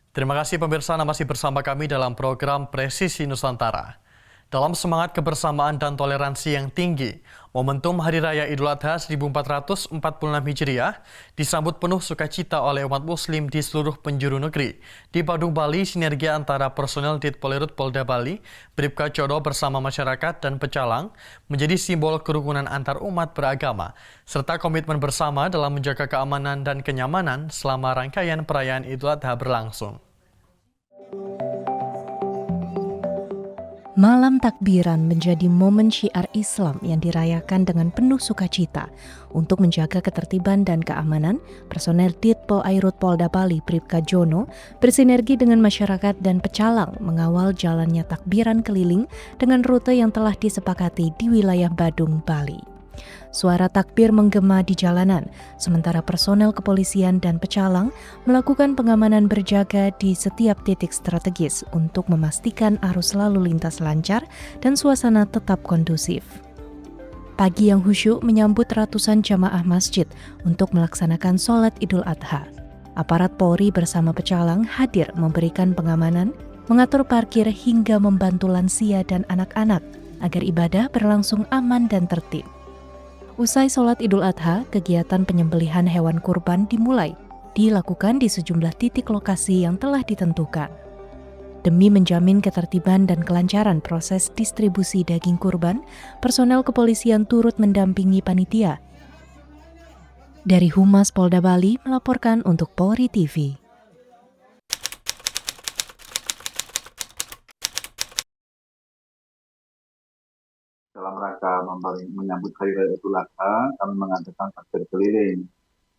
Terima kasih pemirsa, Anda masih bersama kami dalam program Presisi Nusantara. Dalam semangat kebersamaan dan toleransi yang tinggi, momentum Hari Raya Idul Adha 1446 Hijriah disambut penuh sukacita oleh umat muslim di seluruh penjuru negeri. Di Badung, Bali, sinergi antara personel Ditpolerut Polda Bali, Bribka Codo bersama masyarakat dan pecalang menjadi simbol kerukunan antar umat beragama, serta komitmen bersama dalam menjaga keamanan dan kenyamanan selama rangkaian perayaan Idul Adha berlangsung. Malam takbiran menjadi momen syiar Islam yang dirayakan dengan penuh sukacita. Untuk menjaga ketertiban dan keamanan, personel Ditpo Airut Polda Bali Bribka Jono bersinergi dengan masyarakat dan pecalang mengawal jalannya takbiran keliling dengan rute yang telah disepakati di wilayah Badung, Bali. Suara takbir menggema di jalanan, sementara personel kepolisian dan pecalang melakukan pengamanan berjaga di setiap titik strategis untuk memastikan arus lalu lintas lancar dan suasana tetap kondusif. Pagi yang khusyuk menyambut ratusan jamaah masjid untuk melaksanakan sholat Idul Adha. Aparat Polri bersama pecalang hadir memberikan pengamanan, mengatur parkir hingga membantu lansia dan anak-anak agar ibadah berlangsung aman dan tertib. Usai sholat Idul Adha, kegiatan penyembelihan hewan kurban dimulai, dilakukan di sejumlah titik lokasi yang telah ditentukan. Demi menjamin ketertiban dan kelancaran proses distribusi daging kurban, personel kepolisian turut mendampingi panitia. Dari Humas Polda Bali melaporkan untuk Polri TV. Dalam rangka menyambut Hari Raya Idul Adha, kami mengadakan takbir keliling.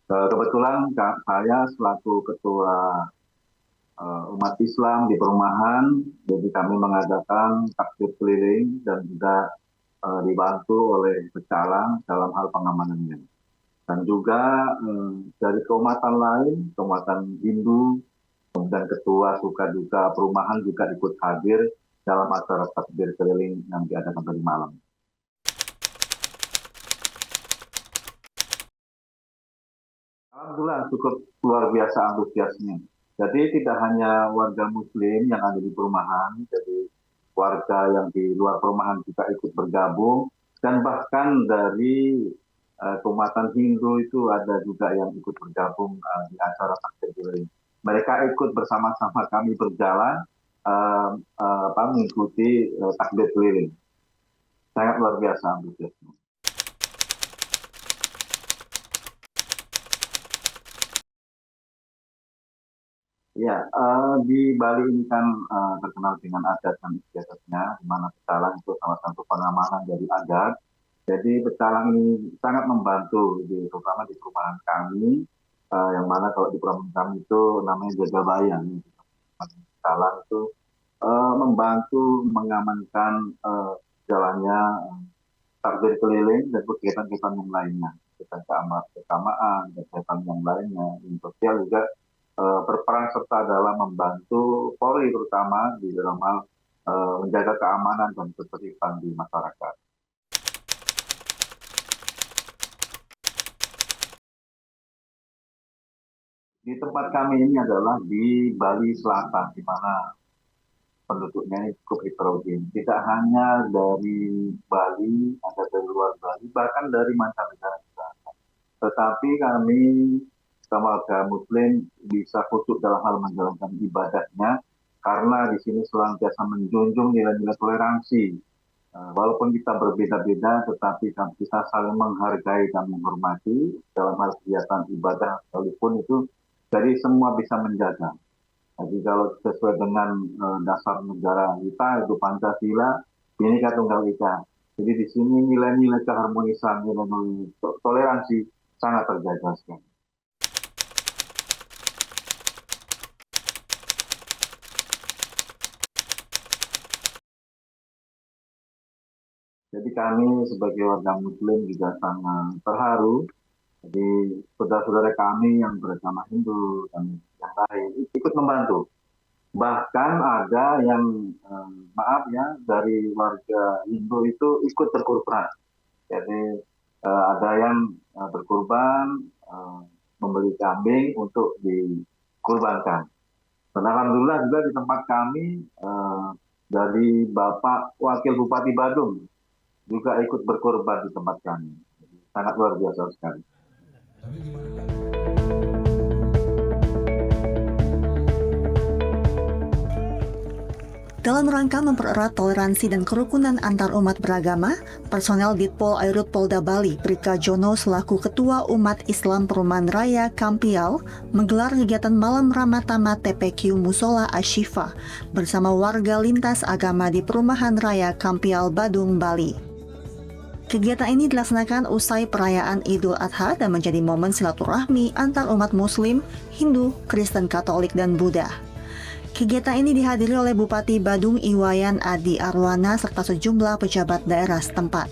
Kebetulan saya selaku ketua umat Islam di perumahan, jadi kami mengadakan takbir keliling dan juga dibantu oleh pecalang dalam hal pengamanannya. Dan juga dari keumatan lain, keumatan Hindu, kemudian ketua suka duka perumahan juga ikut hadir dalam acara takbir keliling yang diadakan tadi malam. Alhamdulillah cukup luar biasa antusiasnya. Jadi tidak hanya warga muslim yang ada di perumahan, jadi warga yang di luar perumahan juga ikut bergabung, dan bahkan dari keumatan Hindu itu ada juga yang ikut bergabung di acara takbir keliling. Mereka ikut bersama-sama kami berjalan mengikuti takbir keliling. Sangat luar biasa antusiasnya. Ya, di Bali ini kan terkenal dengan adat dan istiadatnya, di mana pecalang itu salah satu pengamanan dari adat. Jadi pecalang ini sangat membantu, terutama di perumahan kami, yang mana kalau di perumahan kami itu namanya Jagabayang. Pecalang itu membantu mengamankan jalannya takbir keliling dan kegiatan-kegiatan yang lainnya. Keagamaan, kegiatan yang lainnya, yang sosial juga berperan serta dalam membantu Polri terutama di dalam hal menjaga keamanan dan ketertiban di masyarakat. Di tempat kami ini adalah di Bali Selatan, di mana penduduknya ini cukup heterogen. Tidak hanya dari Bali, ada dari luar Bali, bahkan dari mancanegara juga. Tetapi kami warga Muslim bisa khusyuk dalam hal menjalankan ibadahnya karena di sini senantiasa menjunjung nilai-nilai toleransi. Walaupun kita berbeda-beda, tetapi kita saling menghargai dan menghormati dalam hal kegiatan ibadah sekalipun itu, jadi semua bisa menjaga. Jadi kalau sesuai dengan dasar negara kita itu Pancasila, Bhinneka Tunggal Ika. Jadi di sini nilai-nilai keharmonisan, nilai-nilai toleransi sangat terjaga sekali. Jadi kami sebagai warga Muslim juga sangat terharu. Jadi saudara-saudara kami yang beragama Hindu dan yang lain ikut membantu. Bahkan ada yang maaf ya dari warga Hindu itu ikut berkurban. Jadi ada yang berkurban membeli kambing untuk dikurbankan. Dan alhamdulillah juga di tempat kami dari Bapak Wakil Bupati Badung juga ikut berkorban di tempat kami. Sangat luar biasa sekali. Dalam rangka mempererat toleransi dan kerukunan antar umat beragama, personel Ditpol Airut Polda Bali, Bribka Jono selaku Ketua Umat Islam Perumahan Raya Kampial menggelar kegiatan Malam Ramatama TPQ Musola Ashifa bersama warga lintas agama di Perumahan Raya Kampial, Badung, Bali. Kegiatan ini dilaksanakan usai perayaan Idul Adha dan menjadi momen silaturahmi antar umat Muslim, Hindu, Kristen, Katolik, dan Buddha. Kegiatan ini dihadiri oleh Bupati Badung Iwayan Adi Arwana serta sejumlah pejabat daerah setempat.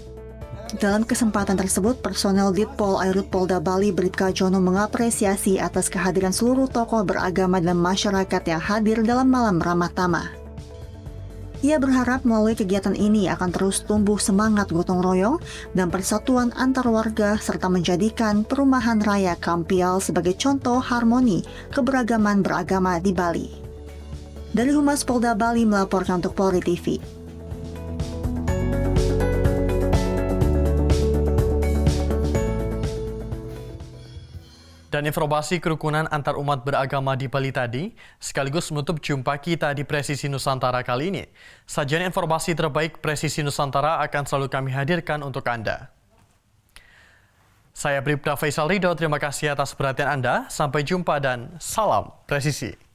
Dalam kesempatan tersebut, personel Ditpol Airut Polda Bali Bribka Jono mengapresiasi atas kehadiran seluruh tokoh beragama dan masyarakat yang hadir dalam Malam Ramatama. Ia berharap melalui kegiatan ini akan terus tumbuh semangat gotong royong dan persatuan antar warga serta menjadikan Perumahan Raya Kampial sebagai contoh harmoni keberagaman beragama di Bali. Dari Humas Polda Bali melaporkan untuk Polri TV. Dan informasi kerukunan antar umat beragama di Bali tadi sekaligus menutup jumpa kita di Presisi Nusantara kali ini. Sajian informasi terbaik Presisi Nusantara akan selalu kami hadirkan untuk Anda. Saya Bribda Faisal Ridho, terima kasih atas perhatian Anda. Sampai jumpa dan salam presisi.